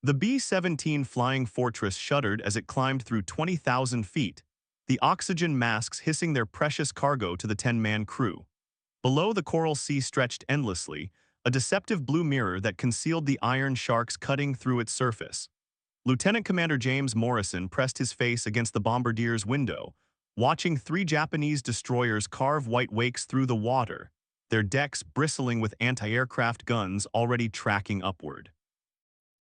The B-17 Flying Fortress shuddered as it climbed through 20,000 feet, the oxygen masks hissing their precious cargo to the 10-man crew. Below, the coral sea stretched endlessly, a deceptive blue mirror that concealed the iron sharks cutting through its surface. Lieutenant Commander James Morrison pressed his face against the bombardier's window, watching three Japanese destroyers carve white wakes through the water, their decks bristling with anti-aircraft guns already tracking upward.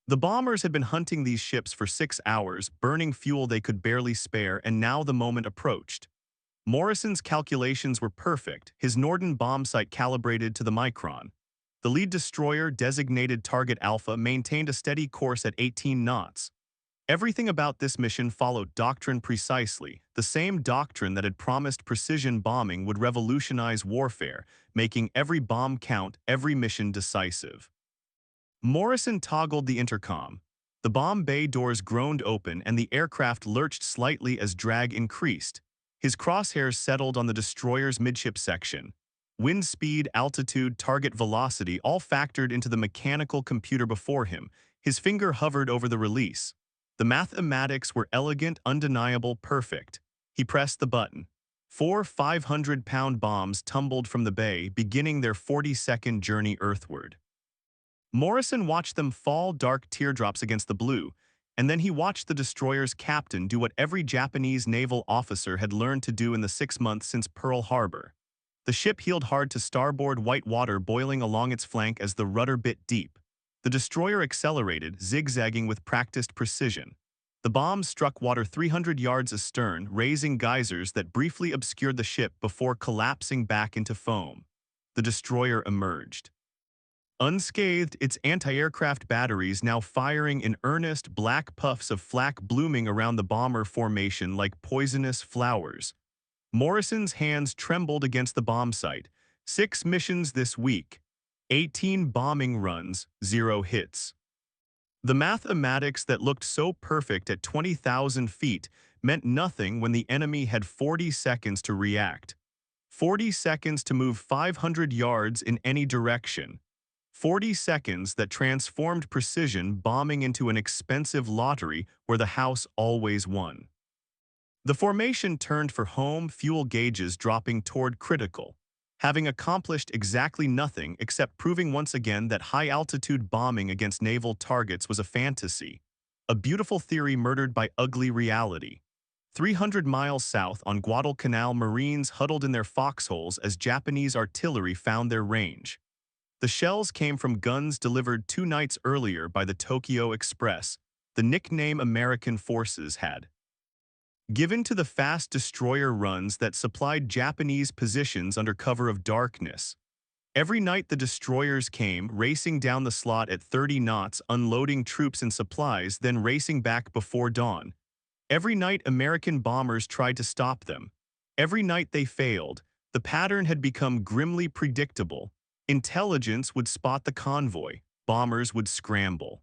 The bombers had been hunting these ships for 6 hours, burning fuel they could barely spare, and now the moment approached. Morrison's calculations were perfect, his Norden bomb sight calibrated to the micron. The lead destroyer, designated Target Alpha, maintained a steady course at 18 knots. Everything about this mission followed doctrine precisely, the same doctrine that had promised precision bombing would revolutionize warfare, making every bomb count, every mission decisive. Morrison toggled the intercom. The bomb bay doors groaned open and the aircraft lurched slightly as drag increased. His crosshairs settled on the destroyer's midship section. Wind speed, altitude, target velocity all factored into the mechanical computer before him. His finger hovered over the release. The mathematics were elegant, undeniable, perfect. He pressed the button. 4 500-pound bombs tumbled from the bay, beginning their 40-second journey earthward. Morrison watched them fall, dark teardrops against the blue, and then he watched the destroyer's captain do what every Japanese naval officer had learned to do in the 6 months since Pearl Harbor. The ship heeled hard to starboard, white water boiling along its flank as the rudder bit deep. The destroyer accelerated, zigzagging with practiced precision. The bombs struck water 300 yards astern, raising geysers that briefly obscured the ship before collapsing back into foam. The destroyer emerged. Unscathed, its anti-aircraft batteries now firing in earnest, black puffs of flak blooming around the bomber formation like poisonous flowers. Morrison's hands trembled against the bomb sight. 6 missions this week. 18 bombing runs, 0 hits. The mathematics that looked so perfect at 20,000 feet meant nothing when the enemy had 40 seconds to react. 40 seconds to move 500 yards in any direction. 40 seconds that transformed precision bombing into an expensive lottery where the house always won. The formation turned for home, fuel gauges dropping toward critical, having accomplished exactly nothing except proving once again that high-altitude bombing against naval targets was a fantasy, a beautiful theory murdered by ugly reality. 300 miles south on Guadalcanal, Marines huddled in their foxholes as Japanese artillery found their range. The shells came from guns delivered 2 nights earlier by the Tokyo Express, the nickname American forces had given to the fast destroyer runs that supplied Japanese positions under cover of darkness. Every night the destroyers came, racing down the slot at 30 knots, unloading troops and supplies, then racing back before dawn. Every night American bombers tried to stop them. Every night they failed. The pattern had become grimly predictable. Intelligence would spot the convoy. Bombers would scramble.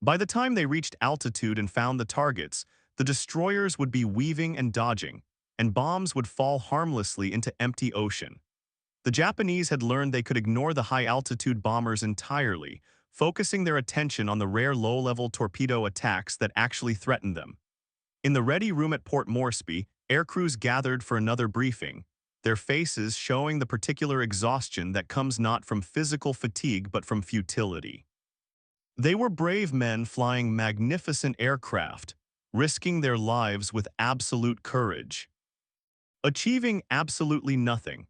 By the time they reached altitude and found the targets, the destroyers would be weaving and dodging, and bombs would fall harmlessly into empty ocean. The Japanese had learned they could ignore the high-altitude bombers entirely, focusing their attention on the rare low-level torpedo attacks that actually threatened them. In the ready room at Port Moresby, aircrews gathered for another briefing, their faces showing the particular exhaustion that comes not from physical fatigue but from futility. They were brave men flying magnificent aircraft, risking their lives with absolute courage. Achieving absolutely nothing.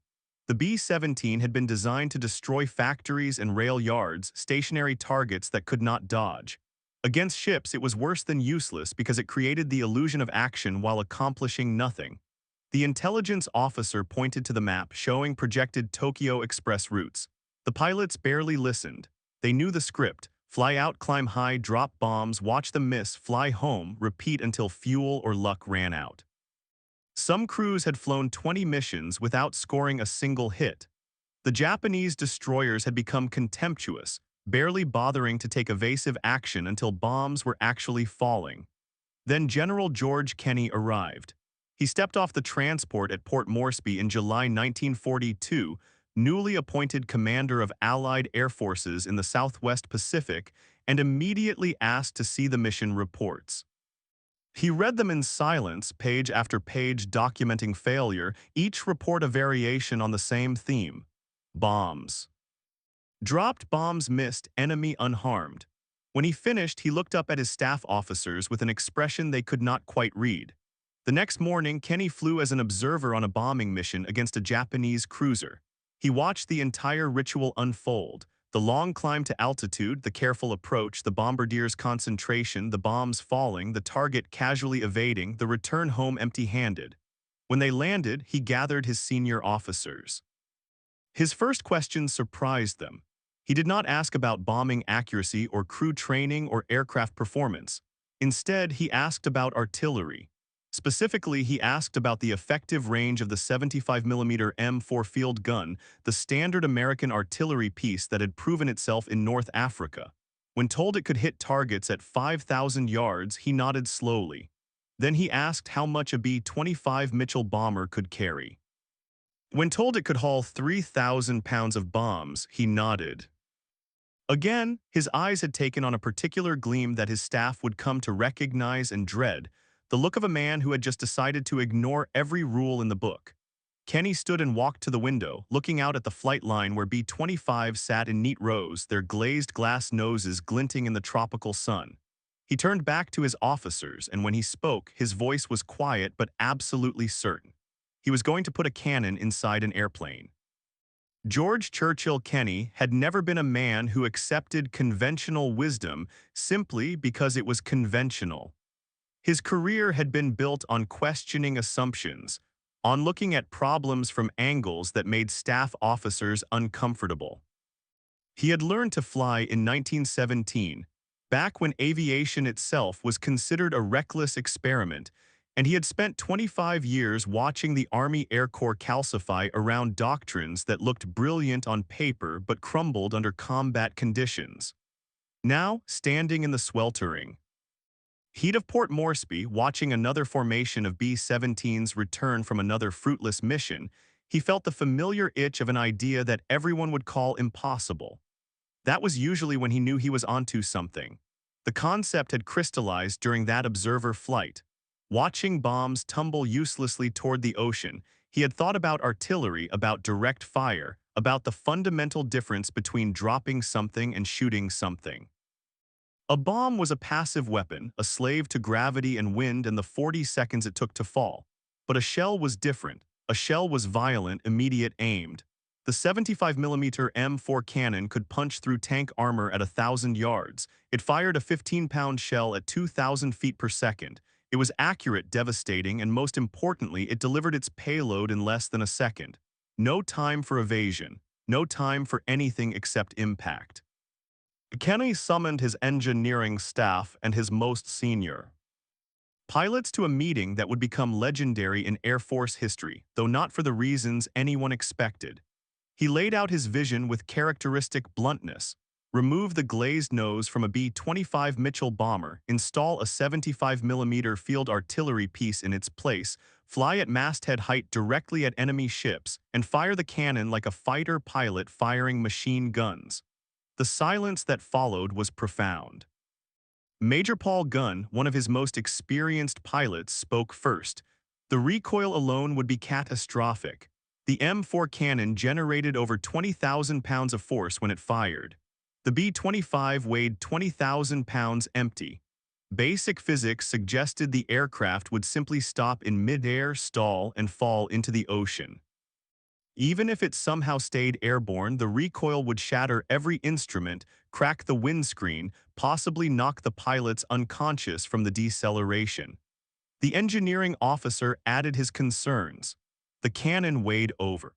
The B-17 had been designed to destroy factories and rail yards, stationary targets that could not dodge. Against ships, it was worse than useless because it created the illusion of action while accomplishing nothing. The intelligence officer pointed to the map showing projected Tokyo Express routes. The pilots barely listened. They knew the script: fly out, climb high, drop bombs, watch them miss, fly home, repeat until fuel or luck ran out. Some crews had flown 20 missions without scoring a single hit. The Japanese destroyers had become contemptuous, barely bothering to take evasive action until bombs were actually falling. Then General George Kenney arrived. He stepped off the transport at Port Moresby in July 1942, newly appointed commander of Allied air forces in the Southwest Pacific and immediately asked to see the mission reports. He read them in silence, page after page documenting failure, each report a variation on the same theme: bombs. Dropped bombs missed, enemy unharmed. When he finished, he looked up at his staff officers with an expression they could not quite read. The next morning, Kenney flew as an observer on a bombing mission against a Japanese cruiser. He watched the entire ritual unfold: the long climb to altitude, the careful approach, the bombardier's concentration, the bombs falling, the target casually evading, the return home empty-handed. When they landed, he gathered his senior officers. His first question surprised them. He did not ask about bombing accuracy or crew training or aircraft performance. Instead, he asked about artillery. Specifically, he asked about the effective range of the 75mm M4 field gun, the standard American artillery piece that had proven itself in North Africa. When told it could hit targets at 5,000 yards, he nodded slowly. Then he asked how much a B-25 Mitchell bomber could carry. When told it could haul 3,000 pounds of bombs, he nodded. Again, his eyes had taken on a particular gleam that his staff would come to recognize and dread, the look of a man who had just decided to ignore every rule in the book. Kenney stood and walked to the window, looking out at the flight line where B-25 sat in neat rows, their glazed glass noses glinting in the tropical sun. He turned back to his officers, and when he spoke, his voice was quiet but absolutely certain. He was going to put a cannon inside an airplane. George Churchill Kenney had never been a man who accepted conventional wisdom simply because it was conventional. His career had been built on questioning assumptions, on looking at problems from angles that made staff officers uncomfortable. He had learned to fly in 1917, back when aviation itself was considered a reckless experiment, and he had spent 25 years watching the Army Air Corps calcify around doctrines that looked brilliant on paper but crumbled under combat conditions. Now, standing in the sweltering heat of Port Moresby, watching another formation of B-17s return from another fruitless mission, he felt the familiar itch of an idea that everyone would call impossible. That was usually when he knew he was onto something. The concept had crystallized during that observer flight. Watching bombs tumble uselessly toward the ocean, he had thought about artillery, about direct fire, about the fundamental difference between dropping something and shooting something. A bomb was a passive weapon, a slave to gravity and wind and the 40 seconds it took to fall. But a shell was different. A shell was violent, immediate, aimed. The 75mm M4 cannon could punch through tank armor at 1,000 yards. It fired a 15-pound shell at 2,000 feet per second. It was accurate, devastating, and most importantly, it delivered its payload in less than a second. No time for evasion. No time for anything except impact. Kenney summoned his engineering staff and his most senior pilots to a meeting that would become legendary in Air Force history, though not for the reasons anyone expected. He laid out his vision with characteristic bluntness: remove the glazed nose from a B-25 Mitchell bomber, install a 75mm field artillery piece in its place, fly at masthead height directly at enemy ships, and fire the cannon like a fighter pilot firing machine guns. The silence that followed was profound. Major Paul Gunn, one of his most experienced pilots, spoke first. The recoil alone would be catastrophic. The M4 cannon generated over 20,000 pounds of force when it fired. The B-25 weighed 20,000 pounds empty. Basic physics suggested the aircraft would simply stop in mid-air, stall, and fall into the ocean. Even if it somehow stayed airborne, the recoil would shatter every instrument, crack the windscreen, possibly knock the pilots unconscious from the deceleration. The engineering officer added his concerns. The cannon weighed over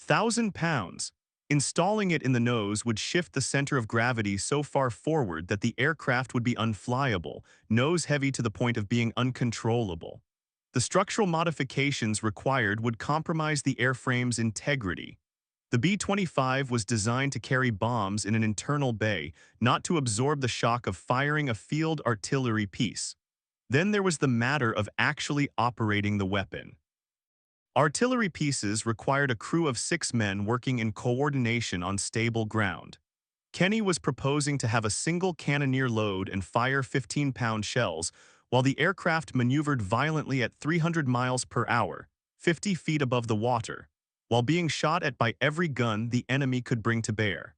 1,000 pounds. Installing it in the nose would shift the center of gravity so far forward that the aircraft would be unflyable, nose-heavy to the point of being uncontrollable. The structural modifications required would compromise the airframe's integrity. The B-25 was designed to carry bombs in an internal bay, not to absorb the shock of firing a field artillery piece. Then there was the matter of actually operating the weapon. Artillery pieces required a crew of 6 men working in coordination on stable ground. Kenney was proposing to have a single cannoneer load and fire 15-pound shells, while the aircraft maneuvered violently at 300 miles per hour, 50 feet above the water, while being shot at by every gun the enemy could bring to bear.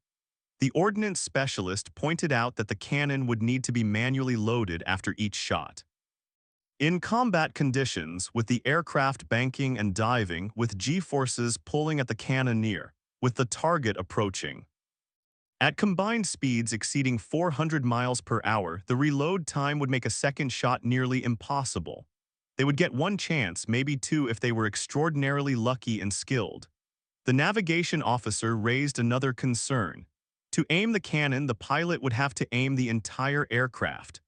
The ordnance specialist pointed out that the cannon would need to be manually loaded after each shot. In combat conditions, with the aircraft banking and diving, with G-forces pulling at the cannoneer, with the target approaching. At combined speeds exceeding 400 miles per hour, the reload time would make a second shot nearly impossible. They would get one chance, maybe two if they were extraordinarily lucky and skilled. The navigation officer raised another concern. To aim the cannon, the pilot would have to aim the entire aircraft.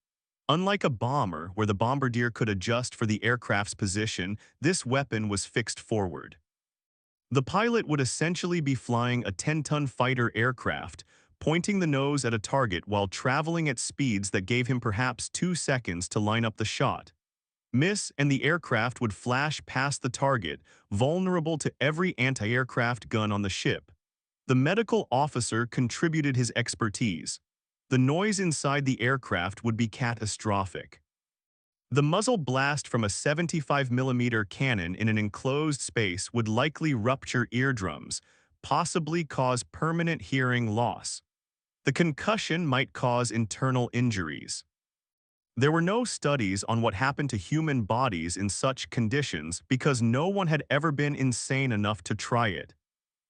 Unlike a bomber, where the bombardier could adjust for the aircraft's position, this weapon was fixed forward. The pilot would essentially be flying a 10-ton fighter aircraft, pointing the nose at a target while traveling at speeds that gave him perhaps 2 seconds to line up the shot. Miss, and the aircraft would flash past the target, vulnerable to every anti-aircraft gun on the ship. The medical officer contributed his expertise. The noise inside the aircraft would be catastrophic. The muzzle blast from a 75mm cannon in an enclosed space would likely rupture eardrums, possibly cause permanent hearing loss. The concussion might cause internal injuries. There were no studies on what happened to human bodies in such conditions because no one had ever been insane enough to try it.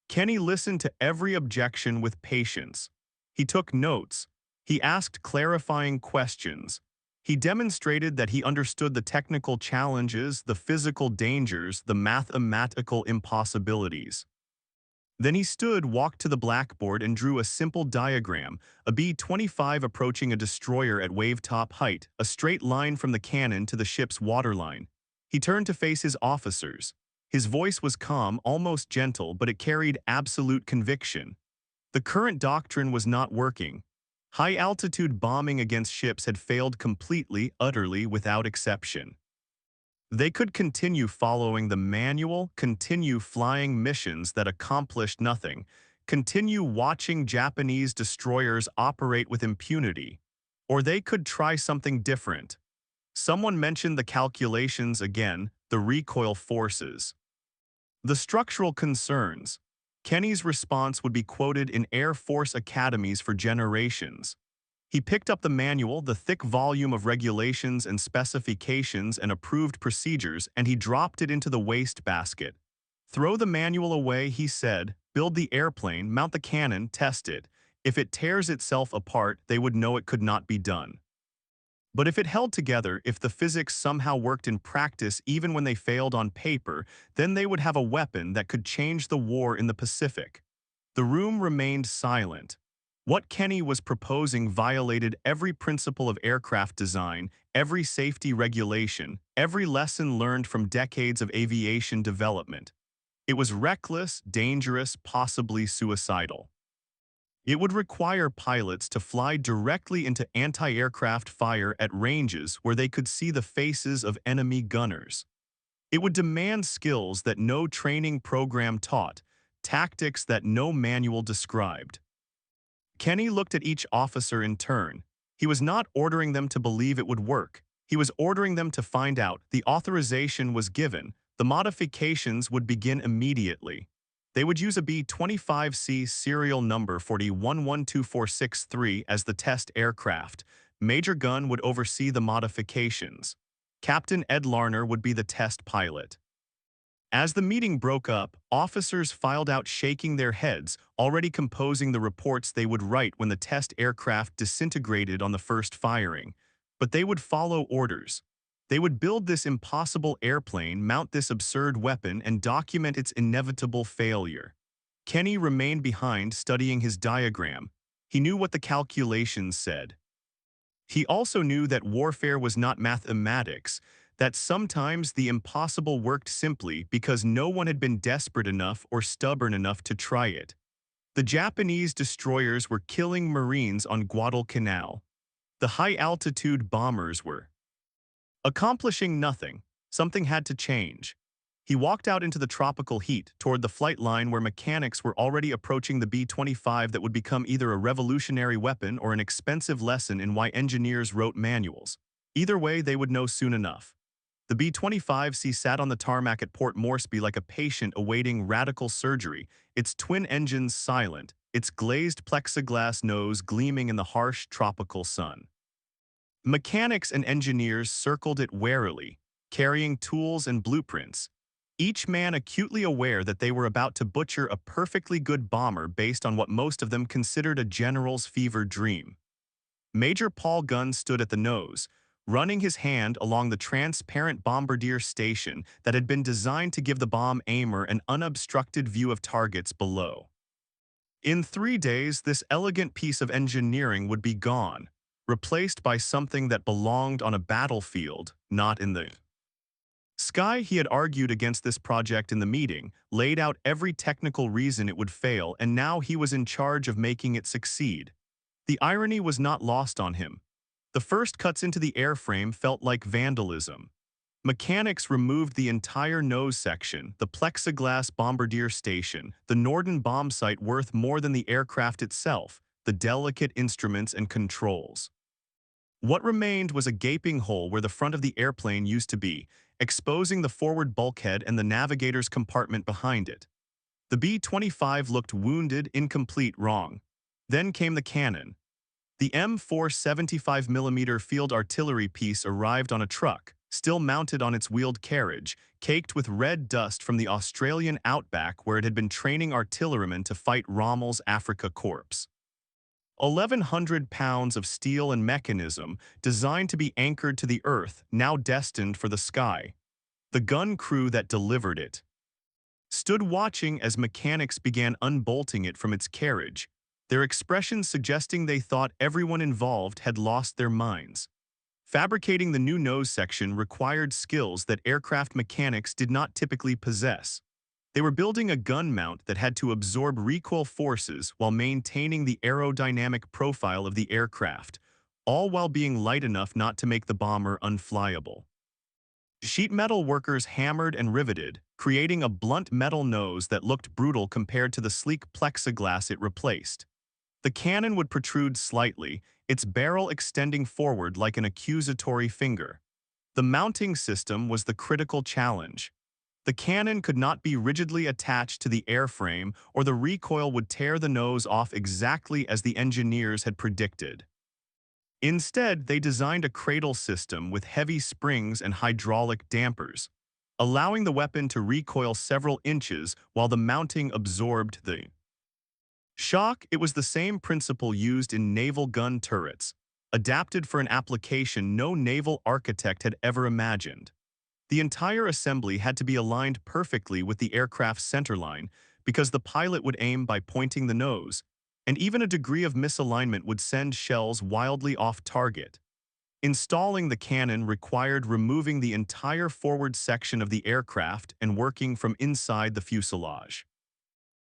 Kenney listened to every objection with patience. He took notes. He asked clarifying questions. He demonstrated that he understood the technical challenges, the physical dangers, the mathematical impossibilities. Then he stood, walked to the blackboard, and drew a simple diagram, a B-25 approaching a destroyer at wave-top height, a straight line from the cannon to the ship's waterline. He turned to face his officers. His voice was calm, almost gentle, but it carried absolute conviction. The current doctrine was not working. High-altitude bombing against ships had failed completely, utterly, without exception. They could continue following the manual, continue flying missions that accomplished nothing, continue watching Japanese destroyers operate with impunity, or they could try something different. Someone mentioned the calculations again, the recoil forces. The structural concerns. Kenney's response would be quoted in Air Force academies for generations. He picked up the manual, the thick volume of regulations and specifications and approved procedures, and he dropped it into the wastebasket. Throw the manual away, he said, build the airplane, mount the cannon, test it. If it tears itself apart, they would know it could not be done. But if it held together, if the physics somehow worked in practice even when they failed on paper, then they would have a weapon that could change the war in the Pacific. The room remained silent. What Kenney was proposing violated every principle of aircraft design, every safety regulation, every lesson learned from decades of aviation development. It was reckless, dangerous, possibly suicidal. It would require pilots to fly directly into anti-aircraft fire at ranges where they could see the faces of enemy gunners. It would demand skills that no training program taught, tactics that no manual described. Kenney looked at each officer in turn. He was not ordering them to believe it would work. He was ordering them to find out. The authorization was given. The modifications would begin immediately. They would use a B-25C serial number 411246 as the test aircraft. Major Gunn would oversee the modifications. Captain Ed Larner would be the test pilot. As the meeting broke up, officers filed out shaking their heads, already composing the reports they would write when the test aircraft disintegrated on the first firing. But they would follow orders. They would build this impossible airplane, mount this absurd weapon, and document its inevitable failure. Kenney remained behind, studying his diagram. He knew what the calculations said. He also knew that warfare was not mathematics, that sometimes the impossible worked simply because no one had been desperate enough or stubborn enough to try it. The Japanese destroyers were killing Marines on Guadalcanal. The high-altitude bombers were accomplishing nothing. Something had to change. He walked out into the tropical heat toward the flight line where mechanics were already approaching the B-25 that would become either a revolutionary weapon or an expensive lesson in why engineers wrote manuals. Either way, they would know soon enough. The B-25C sat on the tarmac at Port Moresby like a patient awaiting radical surgery, its twin engines silent, its glazed plexiglass nose gleaming in the harsh tropical sun. Mechanics and engineers circled it warily, carrying tools and blueprints, each man acutely aware that they were about to butcher a perfectly good bomber based on what most of them considered a general's fever dream. Major Paul Gunn stood at the nose, running his hand along the transparent bombardier station that had been designed to give the bomb aimer an unobstructed view of targets below. In 3 days, this elegant piece of engineering would be gone, replaced by something that belonged on a battlefield, not in the sky. He had argued against this project in the meeting, laid out every technical reason it would fail, and now he was in charge of making it succeed. The irony was not lost on him. The first cuts into the airframe felt like vandalism. Mechanics removed the entire nose section, the plexiglass bombardier station, the Norden bomb site worth more than the aircraft itself, the delicate instruments and controls. What remained was a gaping hole where the front of the airplane used to be, exposing the forward bulkhead and the navigator's compartment behind it. The B-25 looked wounded, incomplete, wrong. Then came the cannon. The M4 75mm field artillery piece arrived on a truck, still mounted on its wheeled carriage, caked with red dust from the Australian outback where it had been training artillerymen to fight Rommel's Afrika Korps. 1,100 pounds of steel and mechanism, designed to be anchored to the earth, now destined for the sky. The gun crew that delivered it stood watching as mechanics began unbolting it from its carriage, their expressions suggesting they thought everyone involved had lost their minds. Fabricating the new nose section required skills that aircraft mechanics did not typically possess. They were building a gun mount that had to absorb recoil forces while maintaining the aerodynamic profile of the aircraft, all while being light enough not to make the bomber unflyable. Sheet metal workers hammered and riveted, creating a blunt metal nose that looked brutal compared to the sleek plexiglass it replaced. The cannon would protrude slightly, its barrel extending forward like an accusatory finger. The mounting system was the critical challenge. The cannon could not be rigidly attached to the airframe, or the recoil would tear the nose off exactly as the engineers had predicted. Instead, they designed a cradle system with heavy springs and hydraulic dampers, allowing the weapon to recoil several inches while the mounting absorbed the shock. It was the same principle used in naval gun turrets, adapted for an application no naval architect had ever imagined. The entire assembly had to be aligned perfectly with the aircraft's centerline because the pilot would aim by pointing the nose, and even a degree of misalignment would send shells wildly off target. Installing the cannon required removing the entire forward section of the aircraft and working from inside the fuselage.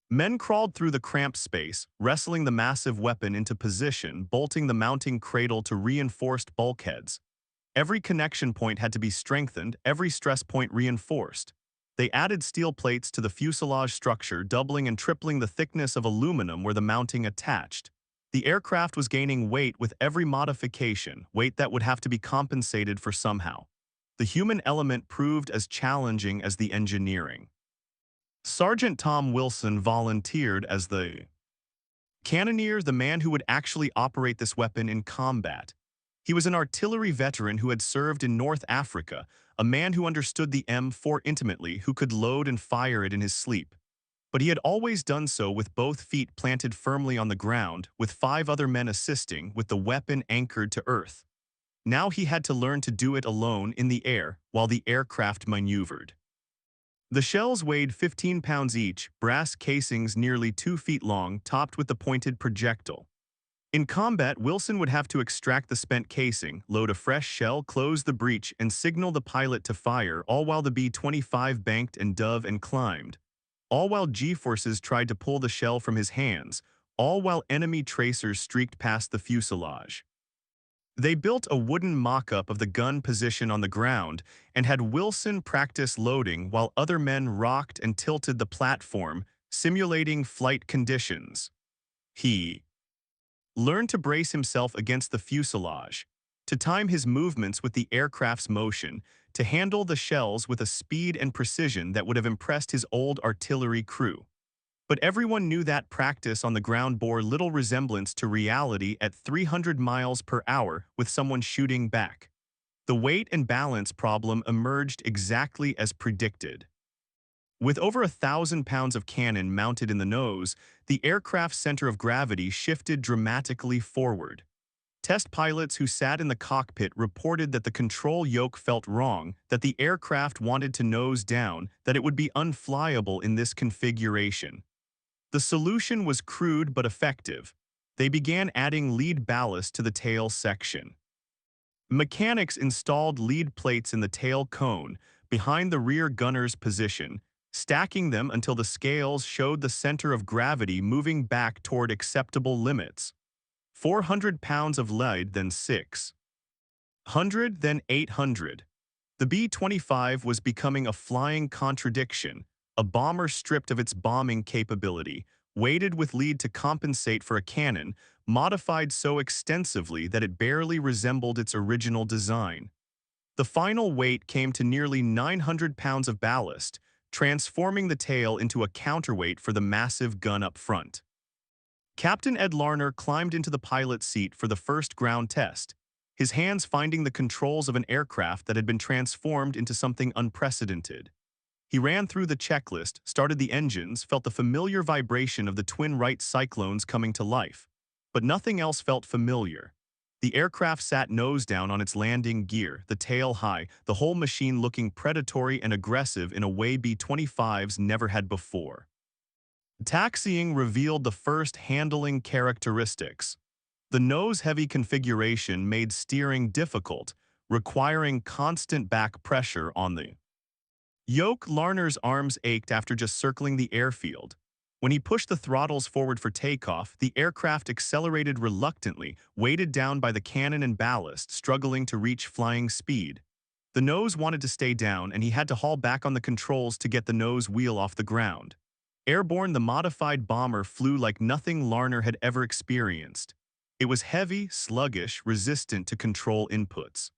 Men crawled through the cramped space, wrestling the massive weapon into position, bolting the mounting cradle to reinforced bulkheads. Every connection point had to be strengthened, every stress point reinforced. They added steel plates to the fuselage structure, doubling and tripling the thickness of aluminum where the mounting attached. The aircraft was gaining weight with every modification, weight that would have to be compensated for somehow. The human element proved as challenging as the engineering. Sergeant Tom Wilson volunteered as the cannoneer, the man who would actually operate this weapon in combat. He was an artillery veteran who had served in North Africa, a man who understood the M4 intimately, who could load and fire it in his sleep. But he had always done so with both feet planted firmly on the ground, with 5 other men assisting, with the weapon anchored to earth. Now he had to learn to do it alone in the air, while the aircraft maneuvered. The shells weighed 15 pounds each, brass casings nearly 2 feet long, topped with the pointed projectile. In combat, Wilson would have to extract the spent casing, load a fresh shell, close the breech, and signal the pilot to fire, all while the B-25 banked and dove and climbed. All while G-forces tried to pull the shell from his hands, all while enemy tracers streaked past the fuselage. They built a wooden mock-up of the gun position on the ground and had Wilson practice loading while other men rocked and tilted the platform, simulating flight conditions. He learned to brace himself against the fuselage, to time his movements with the aircraft's motion, to handle the shells with a speed and precision that would have impressed his old artillery crew. But everyone knew that practice on the ground bore little resemblance to reality at 300 miles per hour with someone shooting back. The weight and balance problem emerged exactly as predicted. With over 1,000 pounds of cannon mounted in the nose, the aircraft's center of gravity shifted dramatically forward. Test pilots who sat in the cockpit reported that the control yoke felt wrong, that the aircraft wanted to nose down, that it would be unflyable in this configuration. The solution was crude but effective. They began adding lead ballast to the tail section. Mechanics installed lead plates in the tail cone, behind the rear gunner's position, stacking them until the scales showed the center of gravity moving back toward acceptable limits. 400 pounds of lead, then 600, then 800. The B-25 was becoming a flying contradiction, a bomber stripped of its bombing capability, weighted with lead to compensate for a cannon, modified so extensively that it barely resembled its original design. The final weight came to nearly 900 pounds of ballast, transforming the tail into a counterweight for the massive gun up front. Captain Ed Larner climbed into the pilot's seat for the first ground test, his hands finding the controls of an aircraft that had been transformed into something unprecedented. He ran through the checklist, started the engines, felt the familiar vibration of the twin Wright Cyclones coming to life. But nothing else felt familiar. The aircraft sat nose down on its landing gear, the tail high, the whole machine looking predatory and aggressive in a way B-25s never had before. Taxiing revealed the first handling characteristics. The nose-heavy configuration made steering difficult, requiring constant back pressure on the yoke. Larner's arms ached after just circling the airfield. When he pushed the throttles forward for takeoff, the aircraft accelerated reluctantly, weighted down by the cannon and ballast, struggling to reach flying speed. The nose wanted to stay down, and he had to haul back on the controls to get the nose wheel off the ground. Airborne, the modified bomber flew like nothing Larner had ever experienced. It was heavy, sluggish, resistant to control inputs.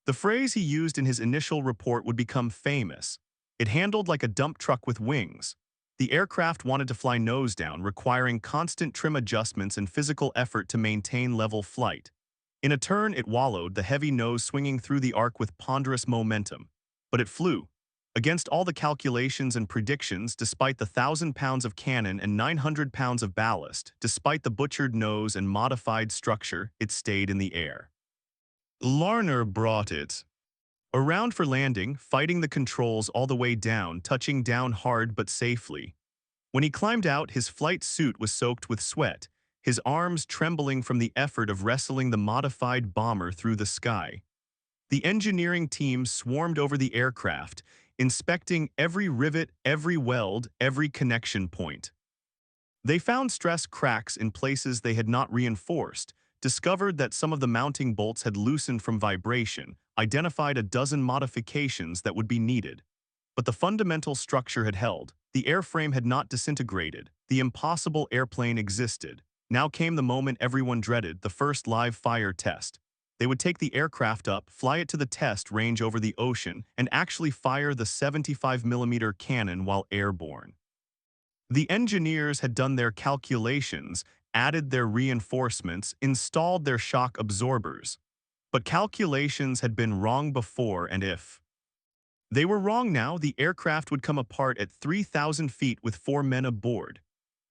The phrase he used in his initial report would become famous. It handled like a dump truck with wings. The aircraft wanted to fly nose down, requiring constant trim adjustments and physical effort to maintain level flight. In a turn, it wallowed, the heavy nose swinging through the arc with ponderous momentum. But it flew. Against all the calculations and predictions, despite the 1,000 pounds of cannon and 900 pounds of ballast, despite the butchered nose and modified structure, it stayed in the air. Larner brought it around for landing, fighting the controls all the way down, touching down hard but safely. When he climbed out, his flight suit was soaked with sweat, his arms trembling from the effort of wrestling the modified bomber through the sky. The engineering team swarmed over the aircraft, inspecting every rivet, every weld, every connection point. They found stress cracks in places they had not reinforced, discovered that some of the mounting bolts had loosened from vibration, identified a dozen modifications that would be needed. But the fundamental structure had held. The airframe had not disintegrated. The impossible airplane existed. Now came the moment everyone dreaded, the first live fire test. They would take the aircraft up, fly it to the test range over the ocean, and actually fire the 75mm cannon while airborne. The engineers had done their calculations, added their reinforcements, installed their shock absorbers. But calculations had been wrong before, and if they were wrong now, the aircraft would come apart at 3,000 feet with 4 men aboard.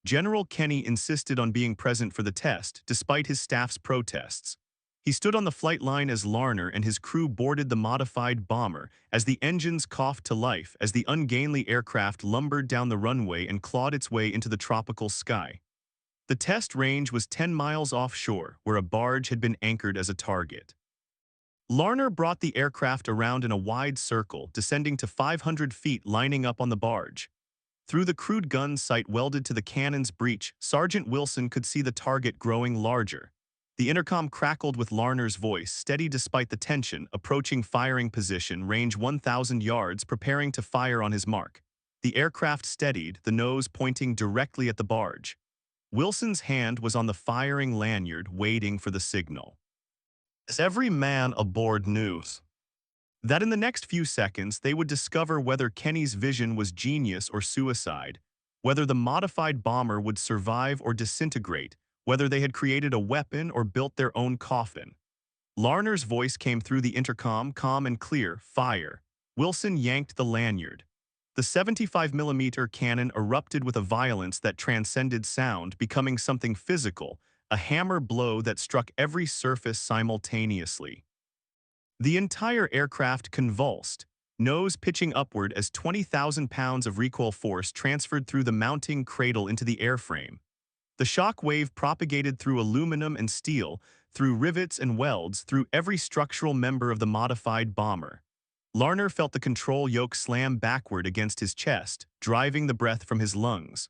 General Kenney insisted on being present for the test, despite his staff's protests. He stood on the flight line as Larner and his crew boarded the modified bomber, as the engines coughed to life, as the ungainly aircraft lumbered down the runway and clawed its way into the tropical sky. The test range was 10 miles offshore, where a barge had been anchored as a target. Larner brought the aircraft around in a wide circle, descending to 500 feet, lining up on the barge. Through the crude gun sight welded to the cannon's breech, Sergeant Wilson could see the target growing larger. The intercom crackled with Larner's voice, steady despite the tension, approaching firing position, range 1,000 yards, preparing to fire on his mark. The aircraft steadied, the nose pointing directly at the barge. Wilson's hand was on the firing lanyard, waiting for the signal. As every man aboard knew that in the next few seconds they would discover whether Kenney's vision was genius or suicide, whether the modified bomber would survive or disintegrate, whether they had created a weapon or built their own coffin. Larner's voice came through the intercom, calm and clear, "Fire." Wilson yanked the lanyard. The 75mm cannon erupted with a violence that transcended sound, becoming something physical, a hammer blow that struck every surface simultaneously. The entire aircraft convulsed, nose pitching upward as 20,000 pounds of recoil force transferred through the mounting cradle into the airframe. The shock wave propagated through aluminum and steel, through rivets and welds, through every structural member of the modified bomber. Larner felt the control yoke slam backward against his chest, driving the breath from his lungs.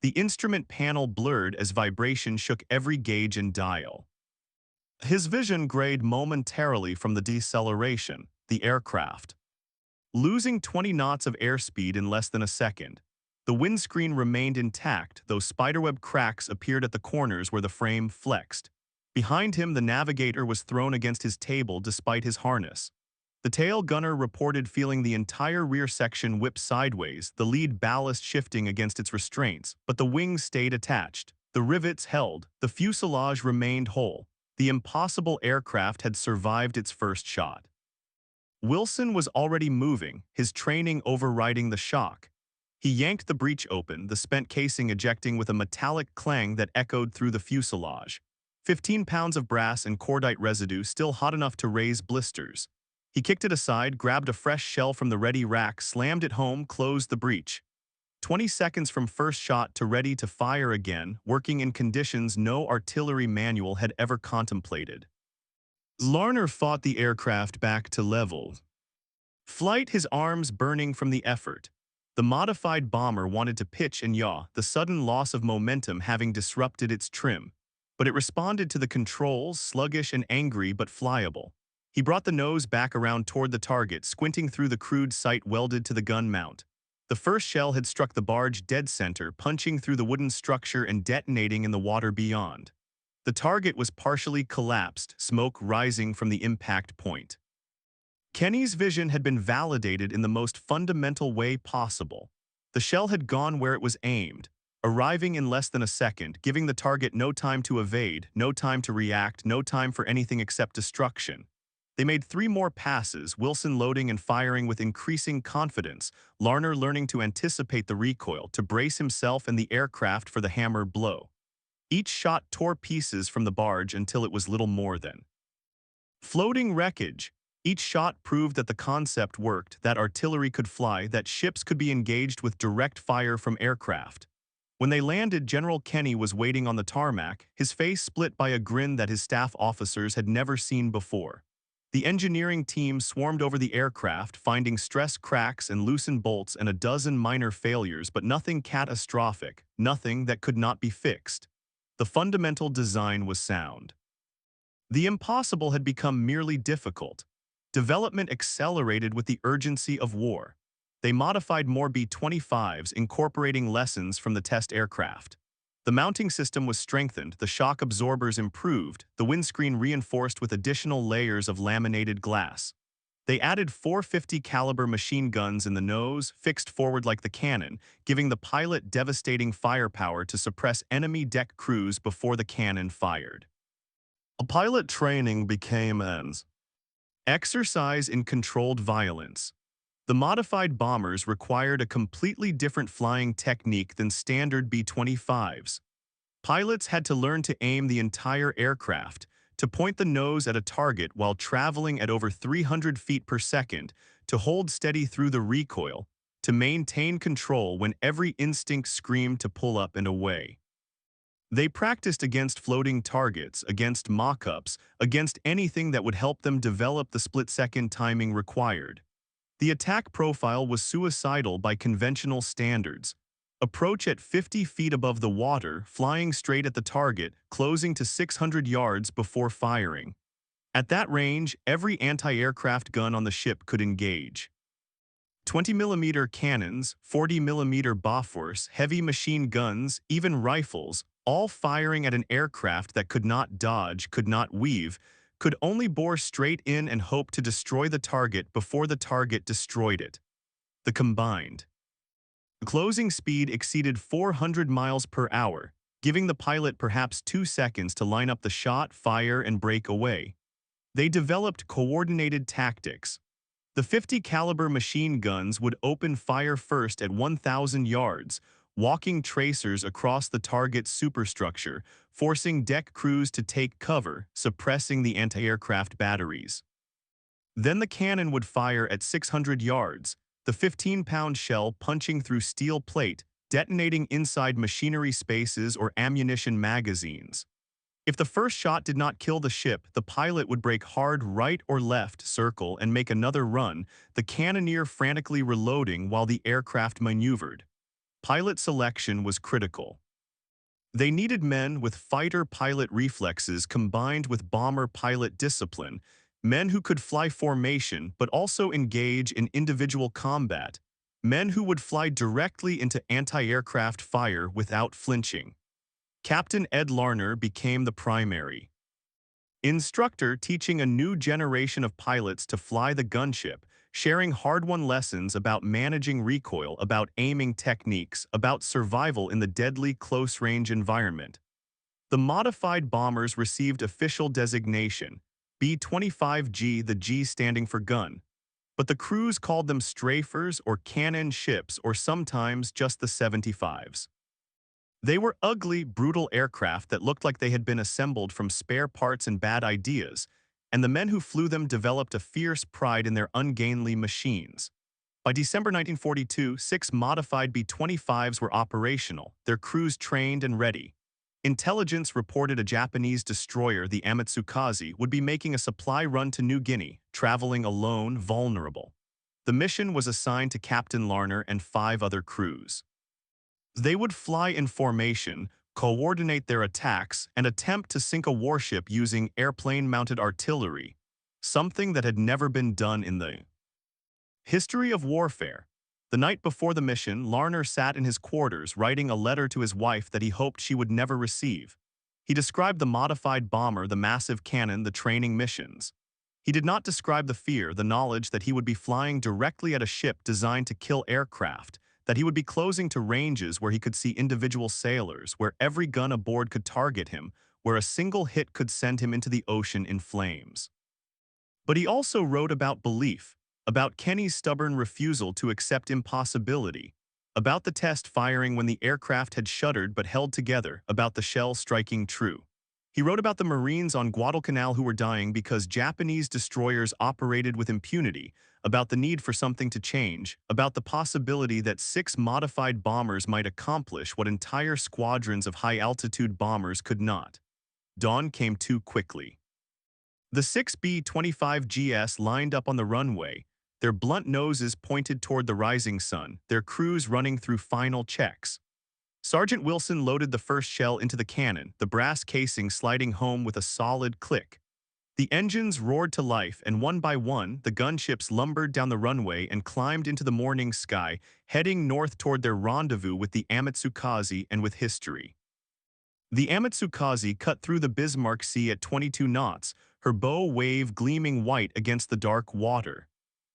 The instrument panel blurred as vibration shook every gauge and dial. His vision grayed momentarily from the deceleration, the aircraft. Losing 20 knots of airspeed in less than a second. The windscreen remained intact, though spiderweb cracks appeared at the corners where the frame flexed. Behind him, the navigator was thrown against his table despite his harness. The tail gunner reported feeling the entire rear section whip sideways, the lead ballast shifting against its restraints, but the wings stayed attached. The rivets held, the fuselage remained whole. The impossible aircraft had survived its first shot. Wilson was already moving, his training overriding the shock. He yanked the breech open, the spent casing ejecting with a metallic clang that echoed through the fuselage. 15 pounds of brass and cordite residue still hot enough to raise blisters. He kicked it aside, grabbed a fresh shell from the ready rack, slammed it home, closed the breech. 20 seconds from first shot to ready to fire again, working in conditions no artillery manual had ever contemplated. Larner fought the aircraft back to level flight, his arms burning from the effort. The modified bomber wanted to pitch and yaw, the sudden loss of momentum having disrupted its trim. But it responded to the controls, sluggish and angry but flyable. He brought the nose back around toward the target, squinting through the crude sight welded to the gun mount. The first shell had struck the barge dead center, punching through the wooden structure and detonating in the water beyond. The target was partially collapsed, smoke rising from the impact point. Kenney's vision had been validated in the most fundamental way possible. The shell had gone where it was aimed, arriving in less than a second, giving the target no time to evade, no time to react, no time for anything except destruction. They made 3 more passes, Wilson loading and firing with increasing confidence, Larner learning to anticipate the recoil, to brace himself and the aircraft for the hammer blow. Each shot tore pieces from the barge until it was little more than floating wreckage. Each shot proved that the concept worked, that artillery could fly, that ships could be engaged with direct fire from aircraft. When they landed, General Kenney was waiting on the tarmac, his face split by a grin that his staff officers had never seen before. The engineering team swarmed over the aircraft, finding stress cracks and loosened bolts and a dozen minor failures, but nothing catastrophic, nothing that could not be fixed. The fundamental design was sound. The impossible had become merely difficult. Development accelerated with the urgency of war. They modified more B-25s, incorporating lessons from the test aircraft. The mounting system was strengthened, the shock absorbers improved, the windscreen reinforced with additional layers of laminated glass. They added 450 caliber machine guns in the nose, fixed forward like the cannon, giving the pilot devastating firepower to suppress enemy deck crews before the cannon fired. A pilot training became an exercise in controlled violence. The modified bombers required a completely different flying technique than standard B-25s. Pilots had to learn to aim the entire aircraft, to point the nose at a target while traveling at over 300 feet per second, to hold steady through the recoil, to maintain control when every instinct screamed to pull up and away. They practiced against floating targets, against mock-ups, against anything that would help them develop the split-second timing required. The attack profile was suicidal by conventional standards. Approach at 50 feet above the water, flying straight at the target, closing to 600 yards before firing. At that range, every anti-aircraft gun on the ship could engage. 20mm cannons, 40mm Bofors, heavy machine guns, even rifles, all firing at an aircraft that could not dodge, could not weave, could only bore straight in and hope to destroy the target before the target destroyed it. The combined closing speed exceeded 400 miles per hour, giving the pilot perhaps 2 seconds to line up the shot, fire, and break away. They developed coordinated tactics. The 50 caliber machine guns would open fire first at 1,000 yards, walking tracers across the target's superstructure, forcing deck crews to take cover, suppressing the anti-aircraft batteries. Then the cannon would fire at 600 yards, the 15-pound shell punching through steel plate, detonating inside machinery spaces or ammunition magazines. If the first shot did not kill the ship, the pilot would brake hard right or left, circle, and make another run, the cannoneer frantically reloading while the aircraft maneuvered. Pilot selection was critical. They needed men with fighter-pilot reflexes combined with bomber-pilot discipline, men who could fly formation but also engage in individual combat, men who would fly directly into anti-aircraft fire without flinching. Captain Ed Larner became the primary instructor, teaching a new generation of pilots to fly the gunship, sharing hard-won lessons about managing recoil, about aiming techniques, about survival in the deadly close-range environment. The modified bombers received official designation, B-25G, the G standing for gun, but the crews called them strafers or cannon ships or sometimes just the 75s. They were ugly, brutal aircraft that looked like they had been assembled from spare parts and bad ideas, and the men who flew them developed a fierce pride in their ungainly machines. By December 1942, 6 modified B-25s were operational, their crews trained and ready. Intelligence reported a Japanese destroyer, the Amatsukaze, would be making a supply run to New Guinea, traveling alone, vulnerable. The mission was assigned to Captain Larner and 5 other crews. They would fly in formation, coordinate their attacks, and attempt to sink a warship using airplane-mounted artillery, something that had never been done in the history of warfare. The night before the mission, Larner sat in his quarters writing a letter to his wife that he hoped she would never receive. He described the modified bomber, the massive cannon, the training missions. He did not describe the fear, the knowledge that he would be flying directly at a ship designed to kill aircraft, that he would be closing to ranges where he could see individual sailors, where every gun aboard could target him, where a single hit could send him into the ocean in flames. But he also wrote about belief, about Kenney's stubborn refusal to accept impossibility, about the test firing when the aircraft had shuddered but held together, about the shell striking true. He wrote about the Marines on Guadalcanal who were dying because Japanese destroyers operated with impunity, about the need for something to change, about the possibility that 6 modified bombers might accomplish what entire squadrons of high-altitude bombers could not. Dawn came too quickly. The 6 B-25GS lined up on the runway, their blunt noses pointed toward the rising sun, their crews running through final checks. Sergeant Wilson loaded the first shell into the cannon, the brass casing sliding home with a solid click. The engines roared to life, and one by one, the gunships lumbered down the runway and climbed into the morning sky, heading north toward their rendezvous with the Amatsukaze and with history. The Amatsukaze cut through the Bismarck Sea at 22 knots, her bow wave gleaming white against the dark water.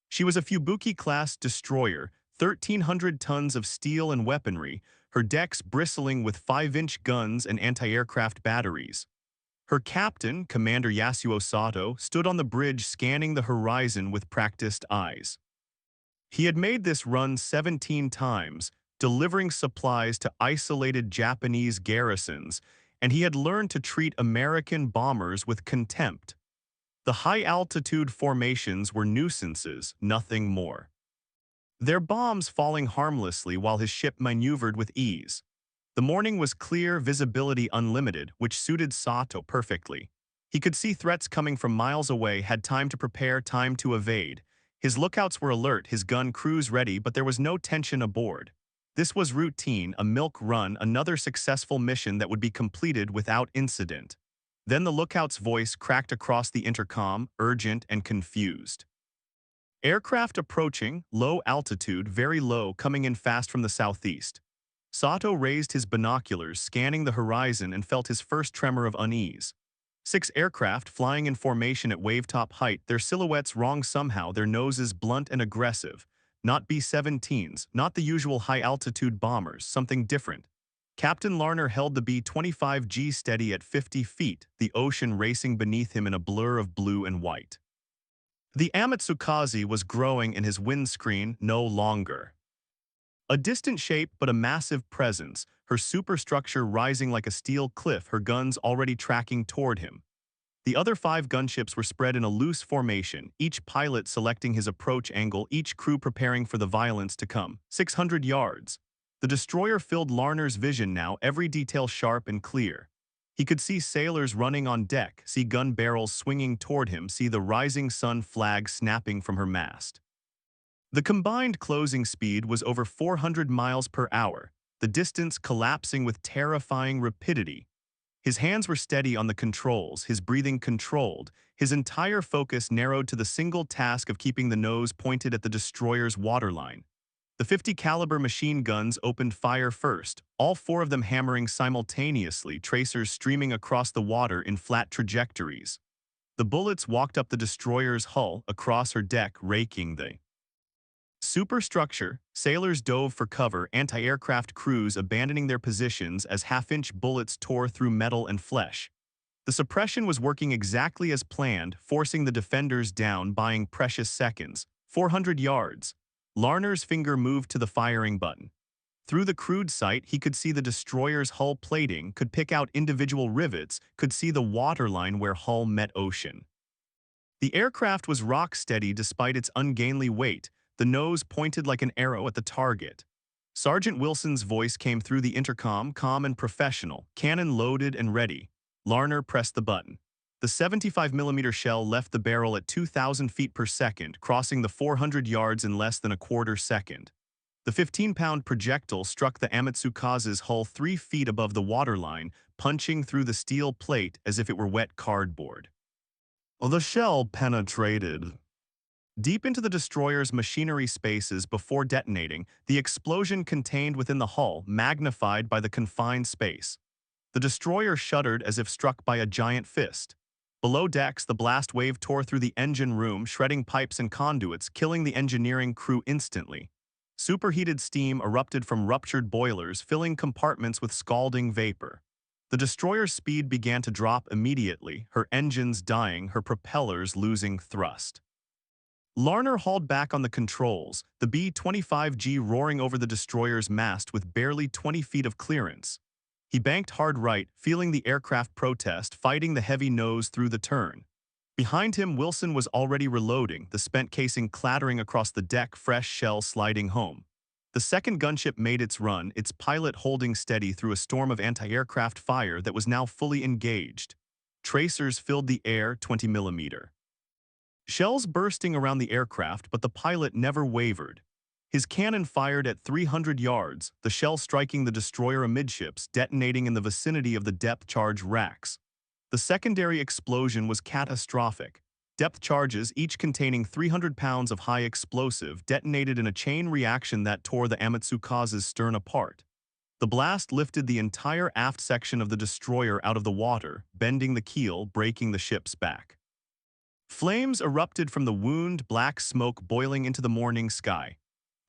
She was a Fubuki-class destroyer, 1,300 tons of steel and weaponry, her decks bristling with 5-inch guns and anti-aircraft batteries. Her captain, Commander Yasuo Sato, stood on the bridge scanning the horizon with practiced eyes. He had made this run 17 times, delivering supplies to isolated Japanese garrisons, and he had learned to treat American bombers with contempt. The high-altitude formations were nuisances, nothing more. Their bombs falling harmlessly while his ship maneuvered with ease. The morning was clear, visibility unlimited, which suited Sato perfectly. He could see threats coming from miles away, had time to prepare, time to evade. His lookouts were alert, his gun crews ready, but there was no tension aboard. This was routine, a milk run, another successful mission that would be completed without incident. Then the lookout's voice cracked across the intercom, urgent and confused. Aircraft approaching, low altitude, very low, coming in fast from the southeast. Sato raised his binoculars, scanning the horizon, and felt his first tremor of unease. 6 aircraft flying in formation at wavetop height, their silhouettes wrong somehow, their noses blunt and aggressive. Not B-17s, not the usual high-altitude bombers, something different. Captain Larner held the B-25G steady at 50 feet, the ocean racing beneath him in a blur of blue and white. The Amatsukaze was growing in his windscreen no longer. A distant shape but a massive presence, her superstructure rising like a steel cliff, her guns already tracking toward him. The other 5 gunships were spread in a loose formation, each pilot selecting his approach angle, each crew preparing for the violence to come. 600 yards. The destroyer filled Larner's vision now, every detail sharp and clear. He could see sailors running on deck, see gun barrels swinging toward him, see the rising sun flag snapping from her mast. The combined closing speed was over 400 miles per hour, the distance collapsing with terrifying rapidity. His hands were steady on the controls, his breathing controlled, his entire focus narrowed to the single task of keeping the nose pointed at the destroyer's waterline. The 50 caliber machine guns opened fire first, all 4 of them hammering simultaneously, tracers streaming across the water in flat trajectories. The bullets walked up the destroyer's hull, across her deck, raking the superstructure. Sailors dove for cover, anti-aircraft crews abandoning their positions as half-inch bullets tore through metal and flesh. The suppression was working exactly as planned, forcing the defenders down, buying precious seconds. 400 yards. Larner's finger moved to the firing button. Through the crude sight, he could see the destroyer's hull plating, could pick out individual rivets, could see the waterline where hull met ocean. The aircraft was rock-steady despite its ungainly weight, the nose pointed like an arrow at the target. Sergeant Wilson's voice came through the intercom, calm and professional, cannon loaded and ready. Larner pressed the button. The 75mm shell left the barrel at 2,000 feet per second, crossing the 400 yards in less than a quarter second. The 15-pound projectile struck the Amatsukaze's hull 3 feet above the waterline, punching through the steel plate as if it were wet cardboard. The shell penetrated deep into the destroyer's machinery spaces before detonating, the explosion contained within the hull, magnified by the confined space. The destroyer shuddered as if struck by a giant fist. Below decks, the blast wave tore through the engine room, shredding pipes and conduits, killing the engineering crew instantly. Superheated steam erupted from ruptured boilers, filling compartments with scalding vapor. The destroyer's speed began to drop immediately, her engines dying, her propellers losing thrust. Larner hauled back on the controls, the B-25G roaring over the destroyer's mast with barely 20 feet of clearance. He banked hard right, feeling the aircraft protest, fighting the heavy nose through the turn. Behind him, Wilson was already reloading, the spent casing clattering across the deck, fresh shell sliding home. The second gunship made its run, its pilot holding steady through a storm of anti-aircraft fire that was now fully engaged. Tracers filled the air, 20mm. Shells bursting around the aircraft, but the pilot never wavered. His cannon fired at 300 yards, the shell striking the destroyer amidships, detonating in the vicinity of the depth charge racks. The secondary explosion was catastrophic. Depth charges, each containing 300 pounds of high explosive, detonated in a chain reaction that tore the Amatsukaze's stern apart. The blast lifted the entire aft section of the destroyer out of the water, bending the keel, breaking the ship's back. Flames erupted from the wound, black smoke boiling into the morning sky.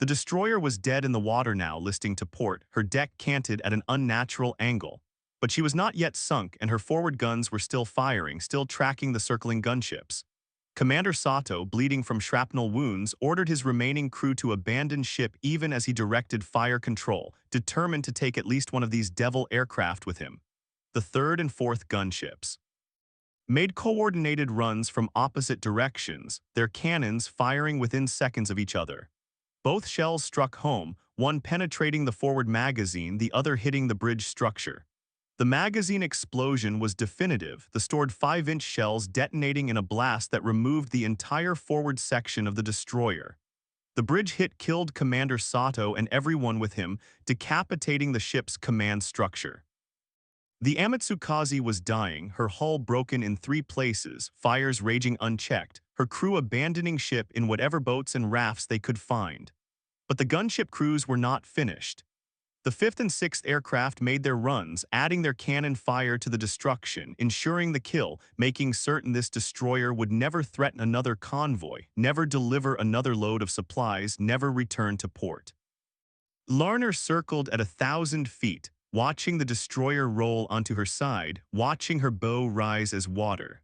The destroyer was dead in the water now, listing to port, her deck canted at an unnatural angle. But she was not yet sunk, and her forward guns were still firing, still tracking the circling gunships. Commander Sato, bleeding from shrapnel wounds, ordered his remaining crew to abandon ship even as he directed fire control, determined to take at least one of these devil aircraft with him. The third and fourth gunships made coordinated runs from opposite directions, their cannons firing within seconds of each other. Both shells struck home, one penetrating the forward magazine, the other hitting the bridge structure. The magazine explosion was definitive, the stored 5-inch shells detonating in a blast that removed the entire forward section of the destroyer. The bridge hit killed Commander Sato and everyone with him, decapitating the ship's command structure. The Amatsukaze was dying, her hull broken in 3 places, fires raging unchecked, her crew abandoning ship in whatever boats and rafts they could find. But the gunship crews were not finished. The 5th and 6th aircraft made their runs, adding their cannon fire to the destruction, ensuring the kill, making certain this destroyer would never threaten another convoy, never deliver another load of supplies, never return to port. Larner circled at 1,000 feet, watching the destroyer roll onto her side, watching her bow rise as water.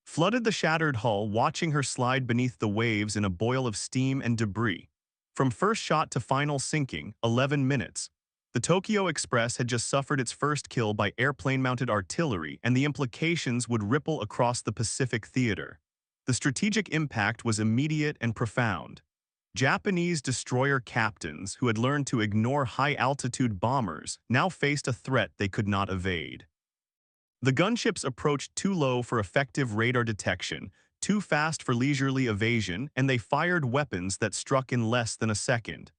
Flooded the shattered hull, watching her slide beneath the waves in a boil of steam and debris. From first shot to final sinking, 11 minutes. The Tokyo Express had just suffered its first kill by airplane-mounted artillery, and the implications would ripple across the Pacific theater. The strategic impact was immediate and profound. Japanese destroyer captains, who had learned to ignore high-altitude bombers, now faced a threat they could not evade. The gunships approached too low for effective radar detection, too fast for leisurely evasion, and they fired weapons that struck in less than a second.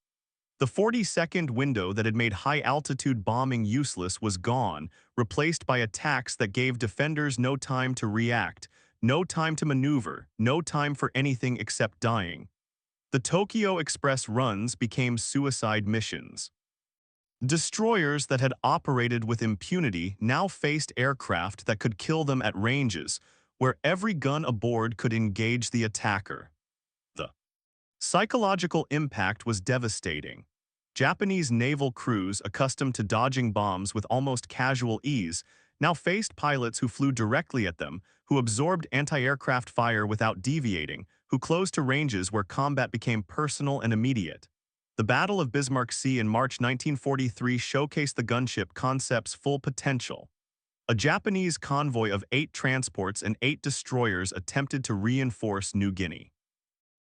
The 40-second window that had made high-altitude bombing useless was gone, replaced by attacks that gave defenders no time to react, no time to maneuver, no time for anything except dying. The Tokyo Express runs became suicide missions. Destroyers that had operated with impunity now faced aircraft that could kill them at ranges where every gun aboard could engage the attacker. The psychological impact was devastating. Japanese naval crews, accustomed to dodging bombs with almost casual ease, now faced pilots who flew directly at them, who absorbed anti-aircraft fire without deviating, who closed to ranges where combat became personal and immediate. The Battle of Bismarck Sea in March 1943 showcased the gunship concept's full potential. A Japanese convoy of 8 transports and 8 destroyers attempted to reinforce New Guinea.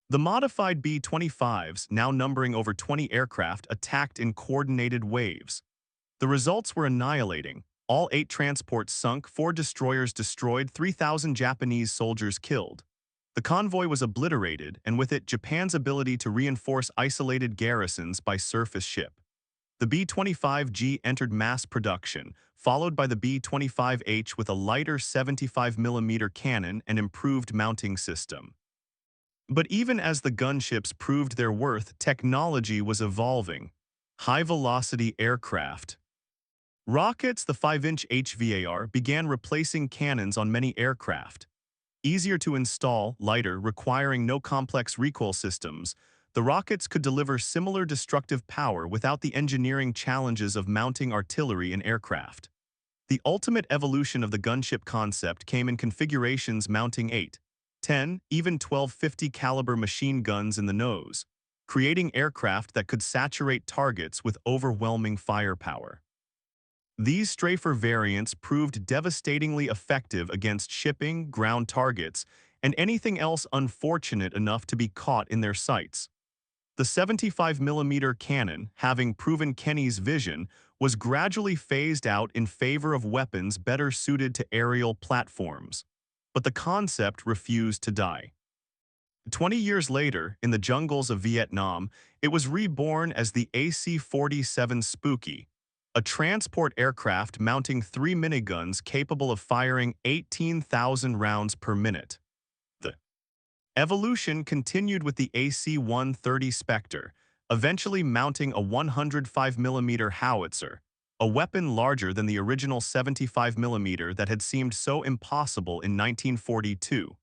The modified B-25s, now numbering over 20 aircraft, attacked in coordinated waves. The results were annihilating. All 8 transports sunk, 4 destroyers destroyed, 3,000 Japanese soldiers killed. The convoy was obliterated, and with it, Japan's ability to reinforce isolated garrisons by surface ship. The B-25G entered mass production, followed by the B-25H with a lighter 75mm cannon and improved mounting system. But even as the gunships proved their worth, technology was evolving. High-velocity aircraft. Rockets, the 5-inch HVAR, began replacing cannons on many aircraft. Easier to install, lighter, requiring no complex recoil systems, the rockets could deliver similar destructive power without the engineering challenges of mounting artillery in aircraft. The ultimate evolution of the gunship concept came in configurations mounting 8, 10, even 12 caliber machine guns in the nose, creating aircraft that could saturate targets with overwhelming firepower. These Strafer variants proved devastatingly effective against shipping, ground targets, and anything else unfortunate enough to be caught in their sights. The 75mm cannon, having proven Kenney's vision, was gradually phased out in favor of weapons better suited to aerial platforms. But the concept refused to die. 20 years later, in the jungles of Vietnam, it was reborn as the AC-47 Spooky, a transport aircraft mounting 3 miniguns capable of firing 18,000 rounds per minute. The evolution continued with the AC-130 Spectre, eventually mounting a 105mm howitzer, a weapon larger than the original 75mm that had seemed so impossible in 1942.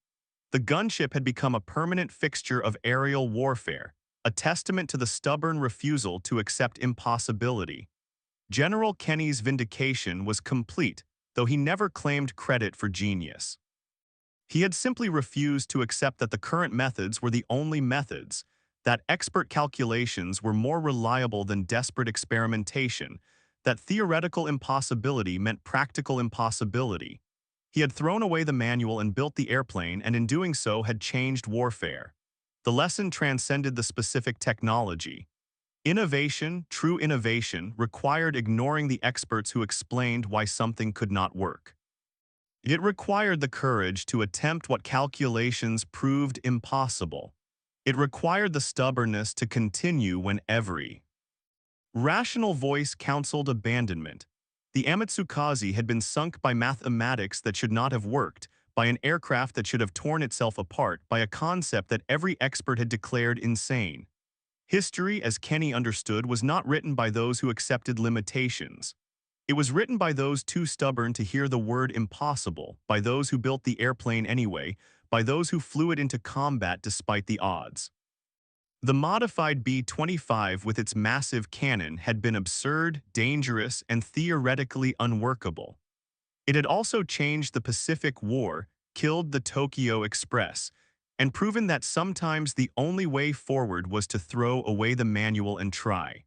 The gunship had become a permanent fixture of aerial warfare, a testament to the stubborn refusal to accept impossibility. General Kenney's vindication was complete, though he never claimed credit for genius. He had simply refused to accept that the current methods were the only methods, that expert calculations were more reliable than desperate experimentation, that theoretical impossibility meant practical impossibility. He had thrown away the manual and built the airplane, and in doing so had changed warfare. The lesson transcended the specific technology. Innovation, true innovation, required ignoring the experts who explained why something could not work. It required the courage to attempt what calculations proved impossible. It required the stubbornness to continue when every rational voice counseled abandonment. The Amatsukaze had been sunk by mathematics that should not have worked, by an aircraft that should have torn itself apart, by a concept that every expert had declared insane. History, as Kenney understood, was not written by those who accepted limitations. It was written by those too stubborn to hear the word impossible, by those who built the airplane anyway, by those who flew it into combat despite the odds. The modified B-25 with its massive cannon had been absurd, dangerous, and theoretically unworkable. It had also changed the Pacific War, killed the Tokyo Express, and proven that sometimes the only way forward was to throw away the manual and try.